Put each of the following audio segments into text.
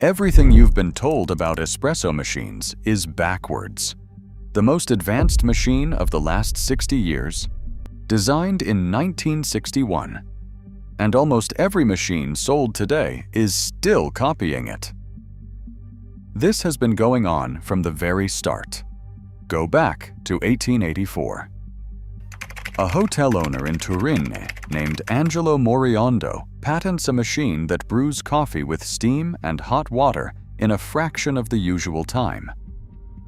Everything you've been told about espresso machines is backwards. The most advanced machine of the last 60 years, designed in 1961, and almost every machine sold today is still copying it. This has been going on from the very start. Go back to 1884. A hotel owner in Turin named Angelo Moriondo patents a machine that brews coffee with steam and hot water in a fraction of the usual time.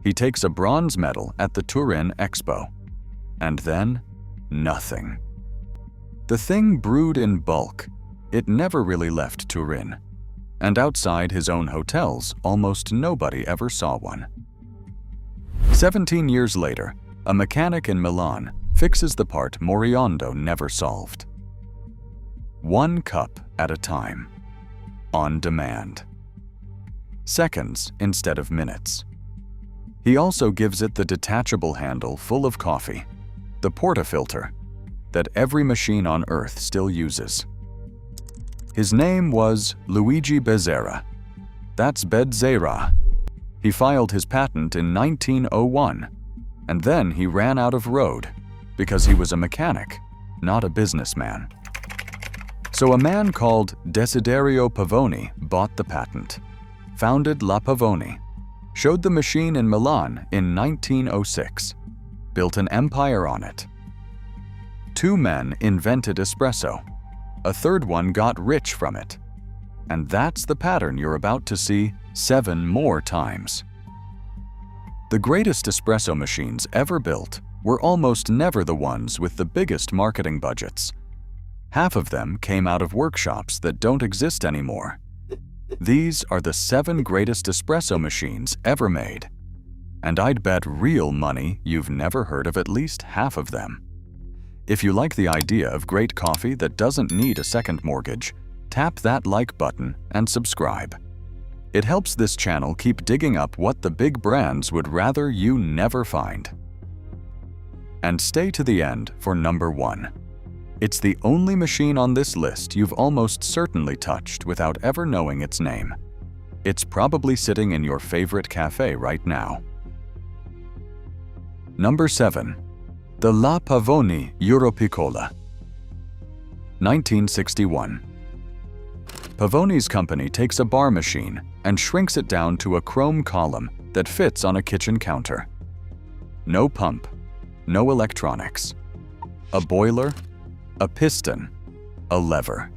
He takes a bronze medal at the Turin Expo. And then, nothing. The thing brewed in bulk. It never really left Turin. And outside his own hotels, almost nobody ever saw one. 17 years later, a mechanic in Milan fixes the part Moriondo never solved. 1 cup at a time. On demand. Seconds instead of minutes. He also gives it the detachable handle full of coffee, the portafilter, that every machine on Earth still uses. His name was Luigi Bezzera. That's Bezzera. He filed his patent in 1901, and then he ran out of road because he was a mechanic, not a businessman. So a man called Desiderio Pavoni bought the patent, founded La Pavoni, showed the machine in Milan in 1906, built an empire on it. 2 men invented espresso. A third one got rich from it. And that's the pattern you're about to see 7 more times. The greatest espresso machines ever built were almost never the ones with the biggest marketing budgets. Half of them came out of workshops that don't exist anymore. These are the 7 greatest espresso machines ever made. And I'd bet real money you've never heard of at least half of them. If you like the idea of great coffee that doesn't need a second mortgage, tap that like button and subscribe. It helps this channel keep digging up what the big brands would rather you never find. And stay to the end for number 1. It's the only machine on this list you've almost certainly touched without ever knowing its name. It's probably sitting in your favorite cafe right now. Number 7. The La Pavoni Europiccola. 1961. Pavoni's company takes a bar machine and shrinks it down to a chrome column that fits on a kitchen counter. No pump, no electronics. A boiler, a piston, a lever.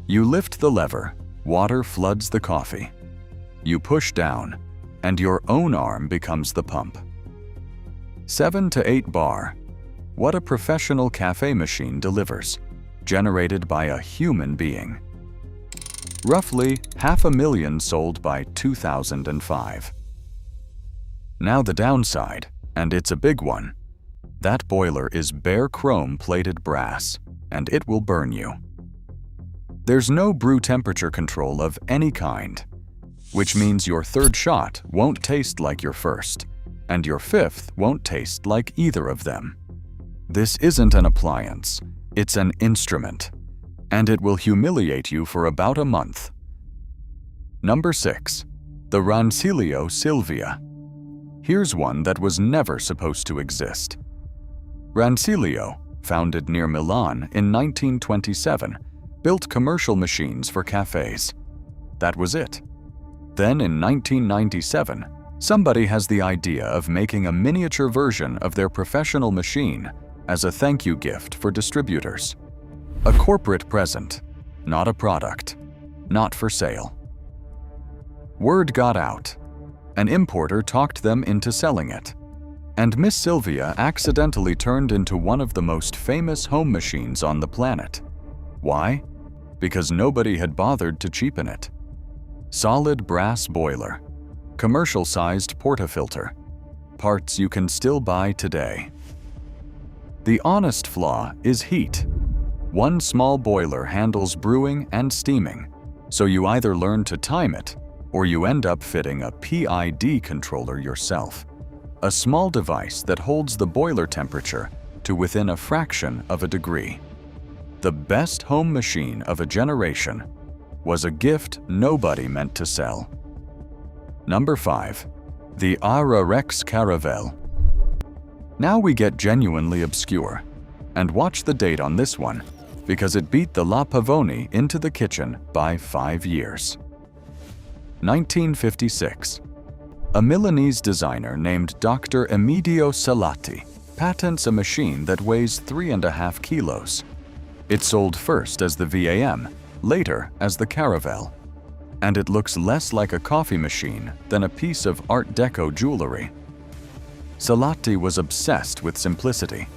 You lift the lever, water floods the coffee. You push down, and your own arm becomes the pump. 7 to 8 bar. What a professional cafe machine delivers, generated by a human being. Roughly 500,000 sold by 2005. Now the downside, and it's a big one. That boiler is bare chrome-plated brass, and it will burn you. There's no brew temperature control of any kind, which means your 3rd shot won't taste like your 1st, and your 5th won't taste like either of them. This isn't an appliance, it's an instrument, and it will humiliate you for about a month. Number 6. The Rancilio Silvia. Here's one that was never supposed to exist. Rancilio, founded near Milan in 1927, built commercial machines for cafes. That was it. Then in 1997, somebody has the idea of making a miniature version of their professional machine as a thank you gift for distributors. A corporate present, not a product, not for sale. Word got out. An importer talked them into selling it. And Miss Silvia accidentally turned into one of the most famous home machines on the planet. Why? Because nobody had bothered to cheapen it. Solid brass boiler. Commercial-sized portafilter. Parts you can still buy today. The honest flaw is heat. One small boiler handles brewing and steaming, so you either learn to time it or you end up fitting a PID controller yourself, a small device that holds the boiler temperature to within a fraction of a degree. The best home machine of a generation, was a gift nobody meant to sell. Number 5. The Arrarex Caravel. Now we get genuinely obscure. And watch the date on this one, because it beat the La Pavoni into the kitchen by 5 years. 1956. A Milanese designer named Dr. Emidio Salati patents a machine that weighs 3.5 kilos. It sold first as the VAM, later as the Caravel. And it looks less like a coffee machine than a piece of Art Deco jewelry. Salati was obsessed with simplicity.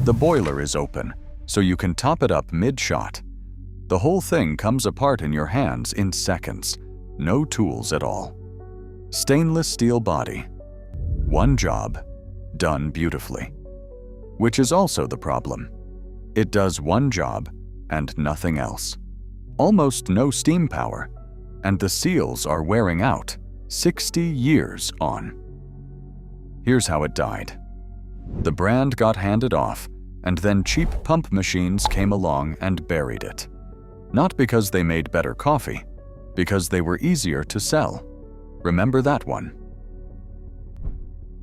The boiler is open, so you can top it up mid-shot. The whole thing comes apart in your hands in seconds. No tools at all. Stainless steel body. One job, done beautifully. Which is also the problem. It does one job and nothing else. Almost no steam power, and the seals are wearing out, 60 years on. Here's how it died. The brand got handed off, and then cheap pump machines came along and buried it. Not because they made better coffee, because they were easier to sell. Remember that one.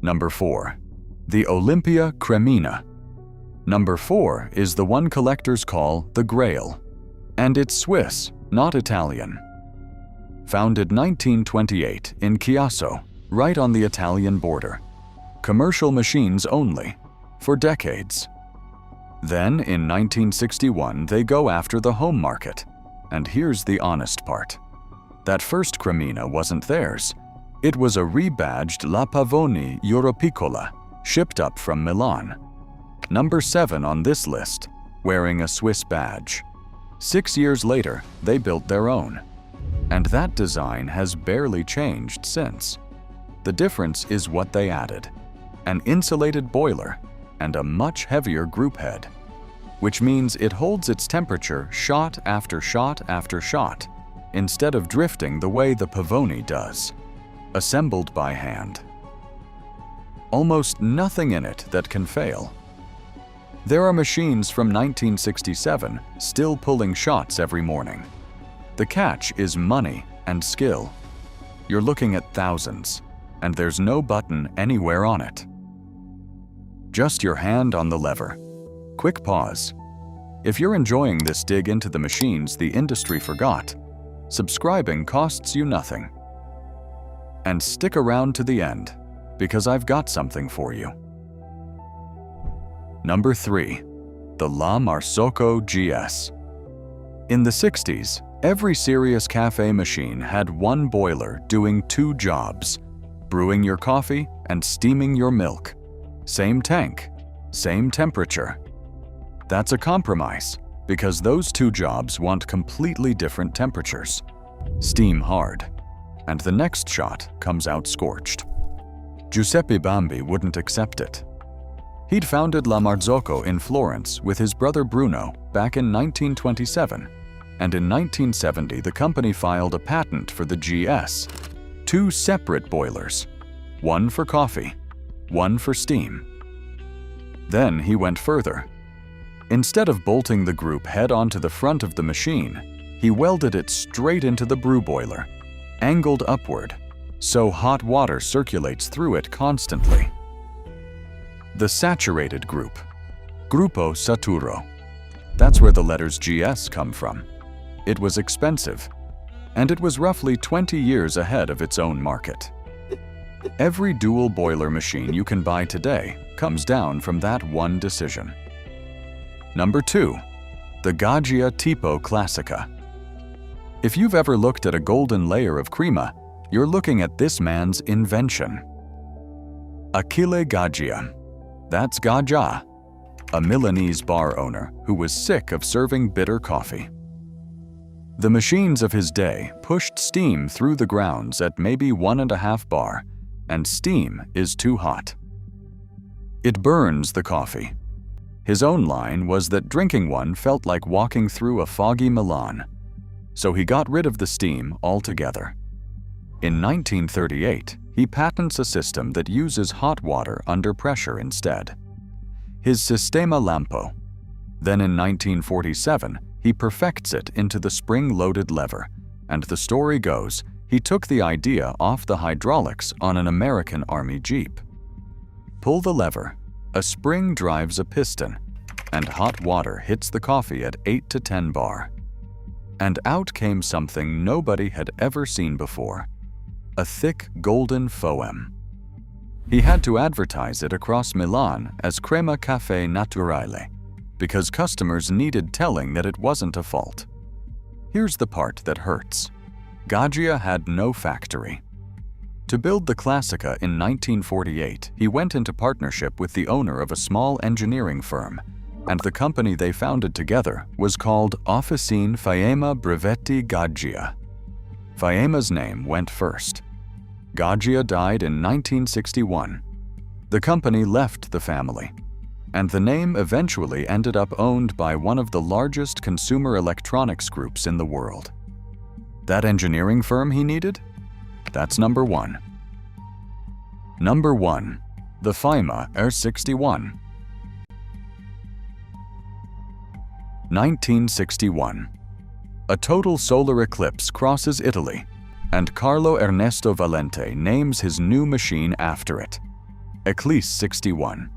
Number 4. The Olympia Cremina. Number 4 is the one collectors call the Grail. And it's Swiss, not Italian. Founded 1928 in Chiasso, right on the Italian border. Commercial machines only, for decades. Then, in 1961, they go after the home market. And here's the honest part. That first Cremina wasn't theirs. It was a rebadged La Pavoni Europiccola, shipped up from Milan. Number 7 on this list, wearing a Swiss badge. 6 years later, they built their own. And that design has barely changed since. The difference is what they added. An insulated boiler and a much heavier group head, which means it holds its temperature shot after shot after shot, instead of drifting the way the Pavoni does. Assembled by hand. Almost nothing in it that can fail. There are machines from 1967 still pulling shots every morning. The catch is money and skill. You're looking at thousands, and there's no button anywhere on it. Just your hand on the lever. Quick pause. If you're enjoying this dig into the machines the industry forgot, subscribing costs you nothing. And stick around to the end, because I've got something for you. Number 3. The La Marzocco GS. In the 60s, every serious cafe machine had one boiler doing 2 jobs: brewing your coffee and steaming your milk. Same tank, same temperature. That's a compromise, because those 2 jobs want completely different temperatures. Steam hard, and the next shot comes out scorched. Giuseppe Bambi wouldn't accept it. He'd founded La Marzocco in Florence with his brother Bruno back in 1927, and in 1970 the company filed a patent for the GS. 2 separate boilers, one for coffee, one for steam. Then he went further. Instead of bolting the group head onto the front of the machine, he welded it straight into the brew boiler, angled upward, so hot water circulates through it constantly. The saturated group, Gruppo Saturo. That's where the letters GS come from. It was expensive, and it was roughly 20 years ahead of its own market. Every dual boiler machine you can buy today comes down from that one decision. Number 2. The Gaggia Tipo Classica. If you've ever looked at a golden layer of crema, you're looking at this man's invention. Achille Gaggia. That's Gaggia, a Milanese bar owner who was sick of serving bitter coffee. The machines of his day pushed steam through the grounds at maybe 1.5 bar, and steam is too hot. It burns the coffee. His own line was that drinking one felt like walking through a foggy Milan, so he got rid of the steam altogether. In 1938, he patents a system that uses hot water under pressure instead. His Sistema Lampo. Then in 1947, he perfects it into the spring-loaded lever and the story goes he took the idea off the hydraulics on an American Army Jeep. Pull the lever, a spring drives a piston, and hot water hits the coffee at 8 to 10 bar. And out came something nobody had ever seen before, a thick golden foam. He had to advertise it across Milan as Crema café naturale because customers needed telling that it wasn't a fault. Here's the part that hurts. Gaggia had no factory. To build the Classica in 1948, he went into partnership with the owner of a small engineering firm, and the company they founded together was called Officine Faema Brevetti Gaggia. Faema's name went first. Gaggia died in 1961. The company left the family, and the name eventually ended up owned by one of the largest consumer electronics groups in the world. That engineering firm he needed? That's number one. Number 1. The Faema E61. 1961. A total solar eclipse crosses Italy, and Carlo Ernesto Valente names his new machine after it, Eclipse 61,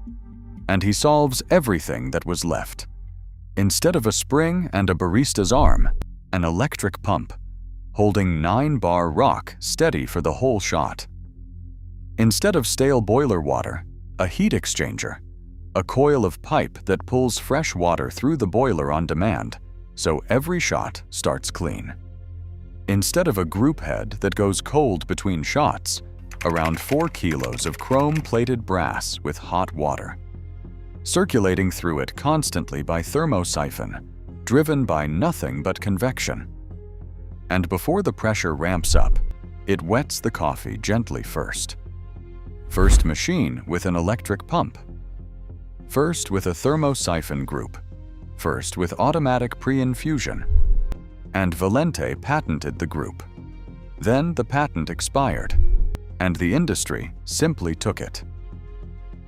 and he solves everything that was left. Instead of a spring and a barista's arm, an electric pump, holding 9-bar rock steady for the whole shot. Instead of stale boiler water, a heat exchanger, a coil of pipe that pulls fresh water through the boiler on demand, so every shot starts clean. Instead of a group head that goes cold between shots, around 4 kilos of chrome-plated brass with hot water, circulating through it constantly by thermosiphon, driven by nothing but convection. And before the pressure ramps up, it wets the coffee gently first. First machine with an electric pump. First with a thermosiphon group. First with automatic pre-infusion. And Valente patented the group. Then the patent expired, and the industry simply took it.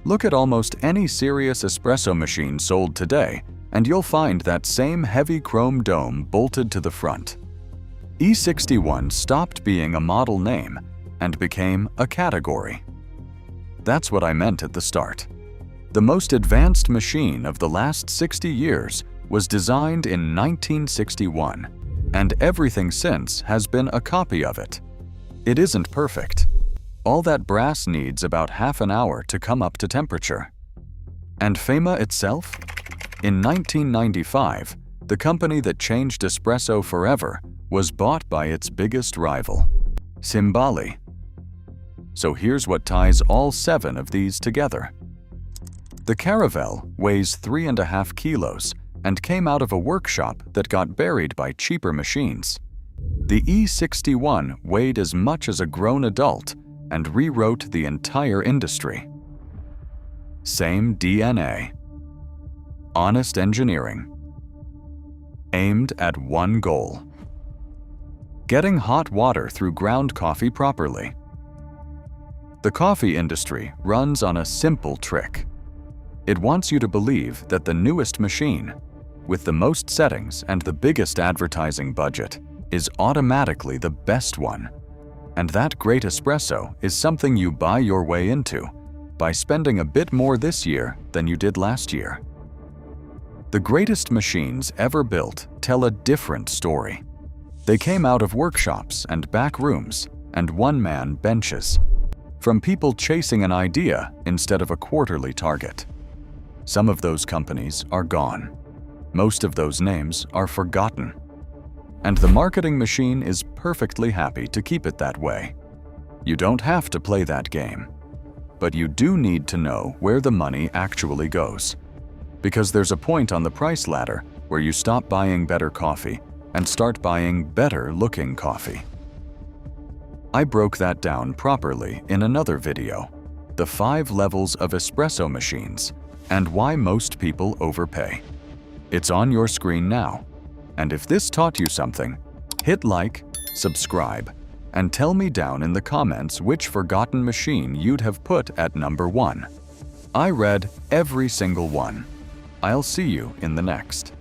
Look at almost any serious espresso machine sold today, and you'll find that same heavy chrome dome bolted to the front. E61 stopped being a model name and became a category. That's what I meant at the start. The most advanced machine of the last 60 years was designed in 1961, and everything since has been a copy of it. It isn't perfect. All that brass needs about half an hour to come up to temperature. And Faema itself? In 1995, the company that changed espresso forever was bought by its biggest rival, Cimbali. So here's what ties all 7 of these together. The Caravel weighs 3.5 kilos and came out of a workshop that got buried by cheaper machines. The E61 weighed as much as a grown adult and rewrote the entire industry. Same DNA. Honest engineering. Aimed at one goal: getting hot water through ground coffee properly. The coffee industry runs on a simple trick. It wants you to believe that the newest machine, with the most settings and the biggest advertising budget, is automatically the best one. And that great espresso is something you buy your way into by spending a bit more this year than you did last year. The greatest machines ever built tell a different story. They came out of workshops and back rooms and one-man benches, from people chasing an idea instead of a quarterly target. Some of those companies are gone. Most of those names are forgotten. And the marketing machine is perfectly happy to keep it that way. You don't have to play that game. But you do need to know where the money actually goes. Because there's a point on the price ladder where you stop buying better coffee and start buying better-looking coffee. I broke that down properly in another video, the 5 levels of espresso machines and why most people overpay. It's on your screen now. And if this taught you something, hit like, subscribe, and tell me down in the comments which forgotten machine you'd have put at number 1. I read every single one. I'll see you in the next.